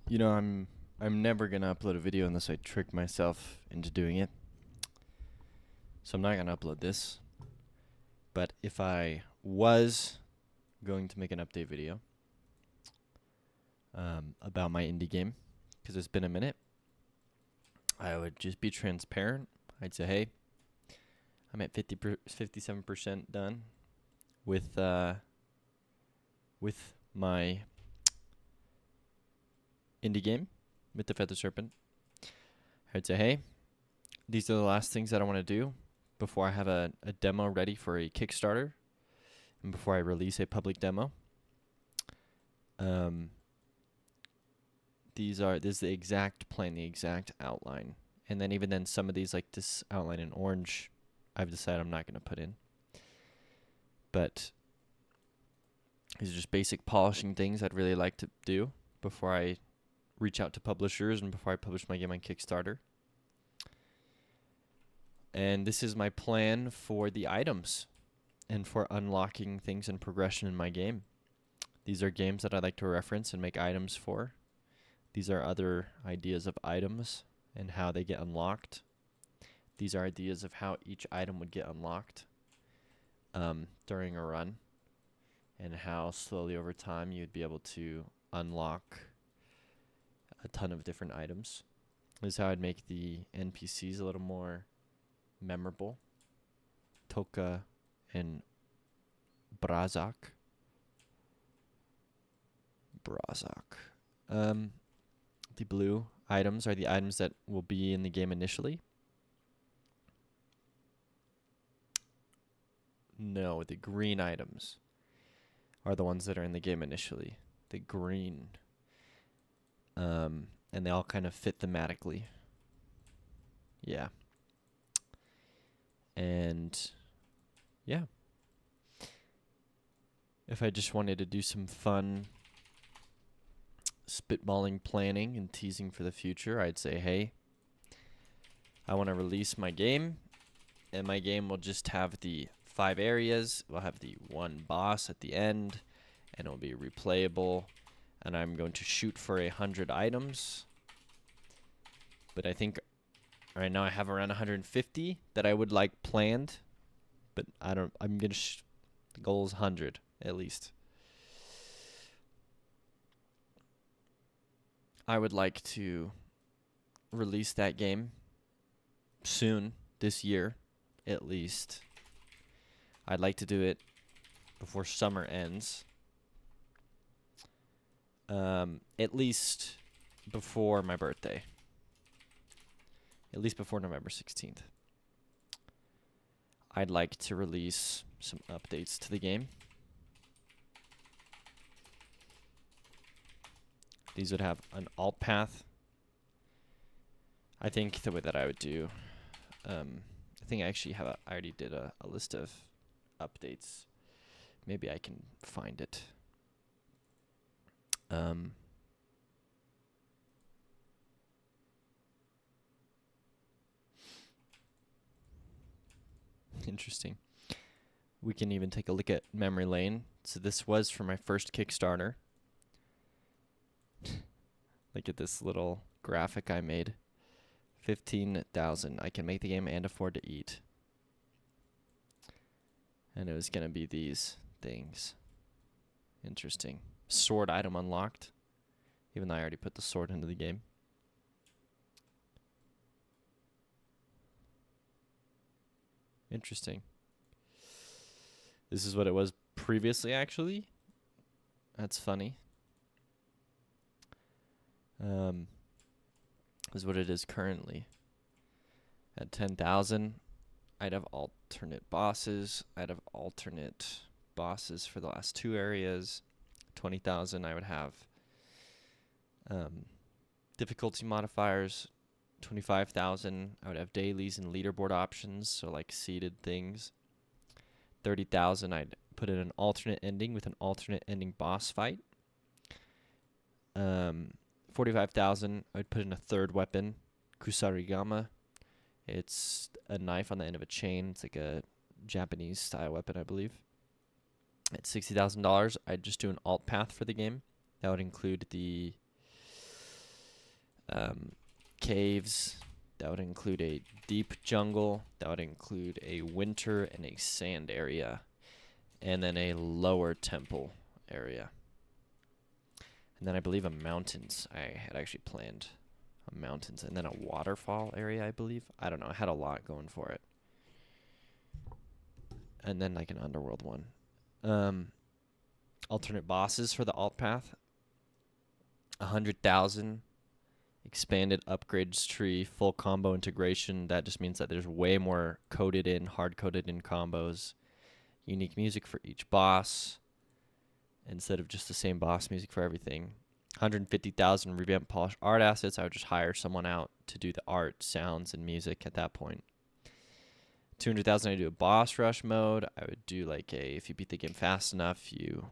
I'm never gonna upload a video unless I trick myself into doing it. So I'm not gonna upload this. But if I was going to make an update video about my indie game, because it's been a minute, I would just be transparent. I'd say, hey, I'm at 57% done with my indie game, with the Feather Serpent. I'd say, hey, these are the last things that I want to do before I have a demo ready for a Kickstarter and before I release a public demo. This is the exact plan, the exact outline. And then even then, some of these, like this outline in orange, I've decided I'm not going to put in. But these are just basic polishing things I'd really like to do before I reach out to publishers and before I publish my game on Kickstarter. And this is my plan for the items and for unlocking things in progression in my game. These are games that I like to reference and make items for. These are other ideas of items and how they get unlocked. These are ideas of how each item would get unlocked during a run, and how slowly over time you'd be able to unlock a ton of different items. This is how I'd make the NPCs a little more memorable. Toka and Brazak. The blue items are the items that will be in the game initially. No, the green items are the ones that are in the game initially. The green. And they all kind of fit thematically. Yeah. And yeah. If I just wanted to do some fun spitballing planning and teasing for the future, I'd say, hey, I want to release my game, and my game will just have the 5 areas. We'll have the one boss at the end, and it'll be replayable, and I'm going to shoot for 100 items. But I think right now I have around 150 that I would like planned, but I'm going to the goal is 100 at least. I would like to release that game soon, this year, at least. I'd like to do it before summer ends. At least before my birthday. At least before November 16th. I'd like to release some updates to the game. These would have an alt path. I think the way that I would do, I think I actually I already did a list of updates. Maybe I can find it. Interesting. We can even take a look at memory lane. So this was for my first Kickstarter. Look at this little graphic I made. 15,000. I can make the game and afford to eat. And it was going to be these things. Interesting. Sword item unlocked. Even though I already put the sword into the game. Interesting. This is what it was previously, actually. That's funny. Is what it is currently. At 10,000, I'd have alternate bosses. I'd have alternate bosses for the last 2 areas. 20,000, I would have difficulty modifiers. 25,000, I would have dailies and leaderboard options, so like seeded things. 30,000, I'd put in an alternate ending with an alternate ending boss fight. 45,000, I'd put in a third weapon, Kusarigama. It's a knife on the end of a chain. It's like a Japanese style weapon, I believe. At $60,000, I'd just do an alt path for the game. That would include the caves. That would include a deep jungle. That would include a winter and a sand area. And then a lower temple area. And then I believe a mountains. I had actually planned a mountains. And then a waterfall area, I believe. I don't know. I had a lot going for it. And then like an underworld one. Alternate bosses for the alt path. 100,000. Expanded upgrades tree, full combo integration. That just means that there's way more hard-coded in combos. Unique music for each boss instead of just the same boss music for everything. 150,000 revamped polished art assets. I would just hire someone out to do the art, sounds, and music at that point. 200,000 I do a boss rush mode. I would do like if you beat the game fast enough, you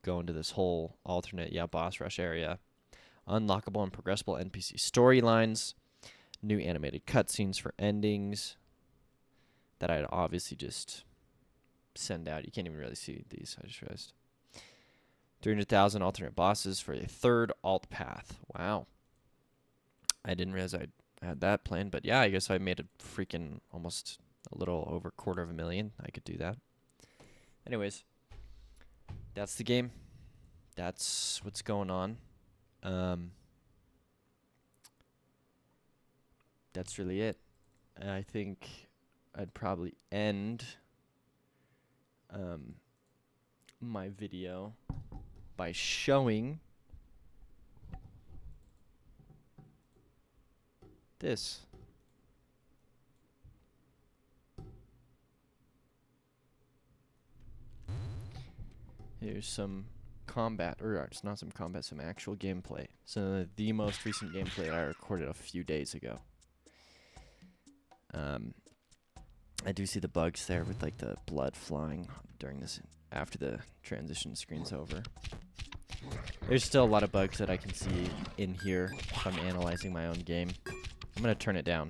go into this whole alternate boss rush area. Unlockable and progressible NPC storylines, new animated cutscenes for endings that I'd obviously just send out. You can't even really see these, I just realized. 300,000 alternate bosses for a third alt path. Wow. I didn't realize I had that planned, but yeah, I guess I made a freaking almost a little over $250,000. I could do that. Anyways, that's the game. That's what's going on. That's really it. I think I'd probably end my video by showing this. Here's some combat, or it's not some combat, some actual gameplay. So the most recent gameplay that I recorded a few days ago. I do see the bugs there with like the blood flying during this after the transition screen's over. There's still a lot of bugs that I can see in here if I'm analyzing my own game. I'm gonna turn it down.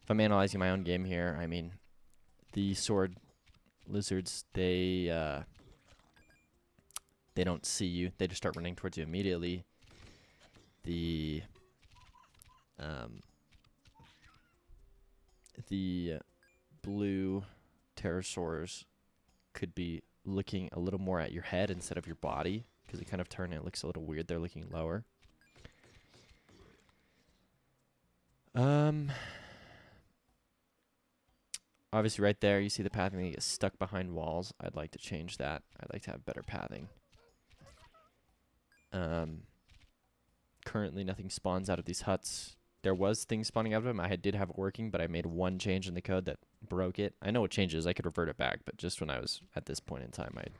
If I'm analyzing my own game here, I mean, the sword lizards, they don't see you. They just start running towards you immediately. The blue pterosaurs could be looking a little more at your head instead of your body, because they kind of turn and it looks a little weird. They're looking lower. Obviously right there you see the pathing. They get stuck behind walls. I'd like to change that. I'd like to have better pathing. Currently nothing spawns out of these huts. There was things spawning out of them. I did have it working, but I made one change in the code that broke it. I know it changes. I could revert it back, but just when I was at this point in time, I'd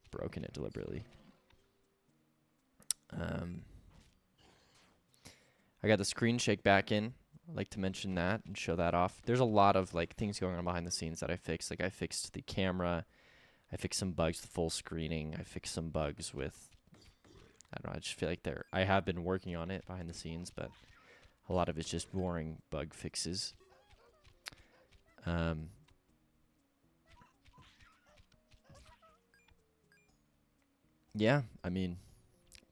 broken it deliberately. I got the screen shake back in. I'd like to mention that and show that off. There's a lot of like things going on behind the scenes that I fixed. Like I fixed the camera. I fixed some bugs with full screening. I fixed some bugs with, I don't know, I just feel like I have been working on it behind the scenes, but a lot of it's just boring bug fixes. Yeah, I mean,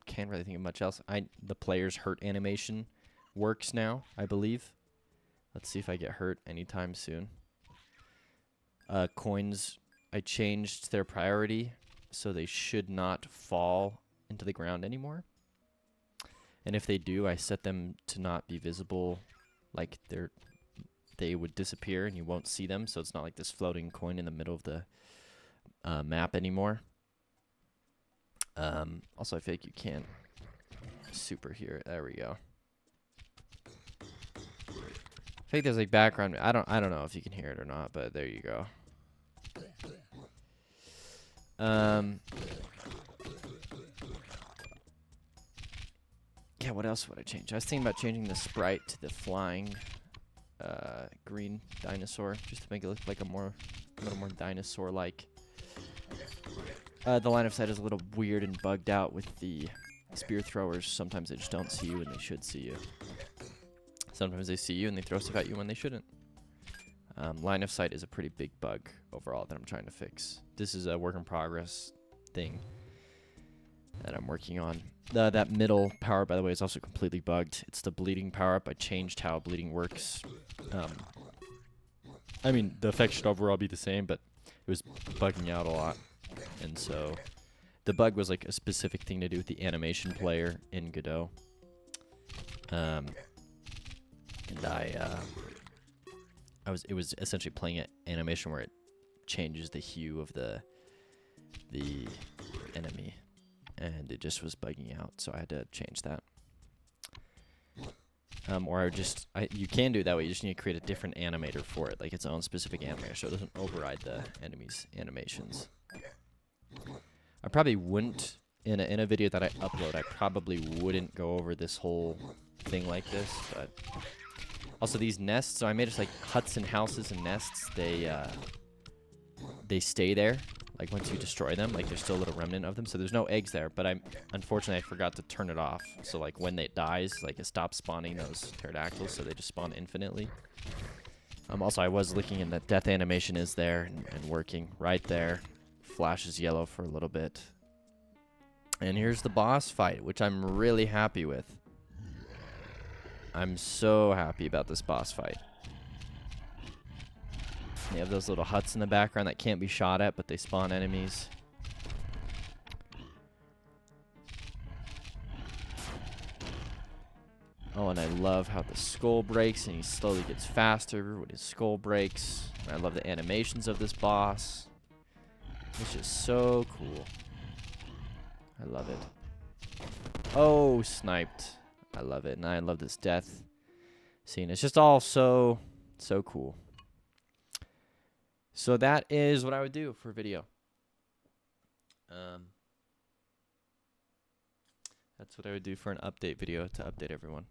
can't really think of much else. The player's hurt animation works now, I believe. Let's see if I get hurt anytime soon. Coins, I changed their priority, so they should not fall into the ground anymore. And if they do, I set them to not be visible, like they would disappear and you won't see them, so it's not like this floating coin in the middle of the map anymore. Also, I feel like you can't super hear it. There we go. I think there's like background. I don't know if you can hear it or not, but there you go. Yeah, what else would I change? I was thinking about changing the sprite to the flying green dinosaur, just to make it look like a little more dinosaur-like. The line of sight is a little weird and bugged out with the spear throwers. Sometimes they just don't see you when they should see you. Sometimes they see you and they throw stuff at you when they shouldn't. Line of sight is a pretty big bug overall that I'm trying to fix. This is a work in progress thing that I'm working on. That middle power, by the way, is also completely bugged. It's the bleeding power-up. I changed how bleeding works. I mean, the effect should overall be the same, but it was bugging out a lot. And so the bug was like a specific thing to do with the animation player in Godot. And it was essentially playing an animation where it changes the hue of the enemy, and it just was bugging out, so I had to change that. Or you can do it that way. You just need to create a different animator for it, like its own specific animator, so it doesn't override the enemy's animations. I probably wouldn't, in a video that I upload, I probably wouldn't go over this whole thing like this, but also these nests, so I made it like huts and houses and nests, they stay there. Like once you destroy them, like there's still a little remnant of them, so there's no eggs there, but unfortunately I forgot to turn it off. So like when it dies, like it stops spawning those pterodactyls, so they just spawn infinitely. Also I was looking, and the death animation is there and working right there. Flashes yellow for a little bit. And here's the boss fight, which I'm really happy with. I'm so happy about this boss fight. They have those little huts in the background that can't be shot at, but they spawn enemies. Oh, and I love how the skull breaks, and he slowly gets faster when his skull breaks. And I love the animations of this boss. It's just so cool. I love it. Oh, sniped. I love it, and I love this death scene. It's just all so cool. So that is what I would do for a video. That's what I would do for an update video to update everyone.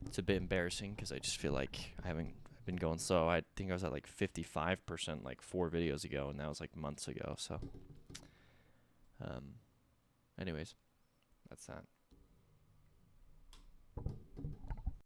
It's a bit embarrassing because I just feel like I've been going slow. I think I was at like 55% like 4 videos ago, and that was like months ago. So, anyways, that's that.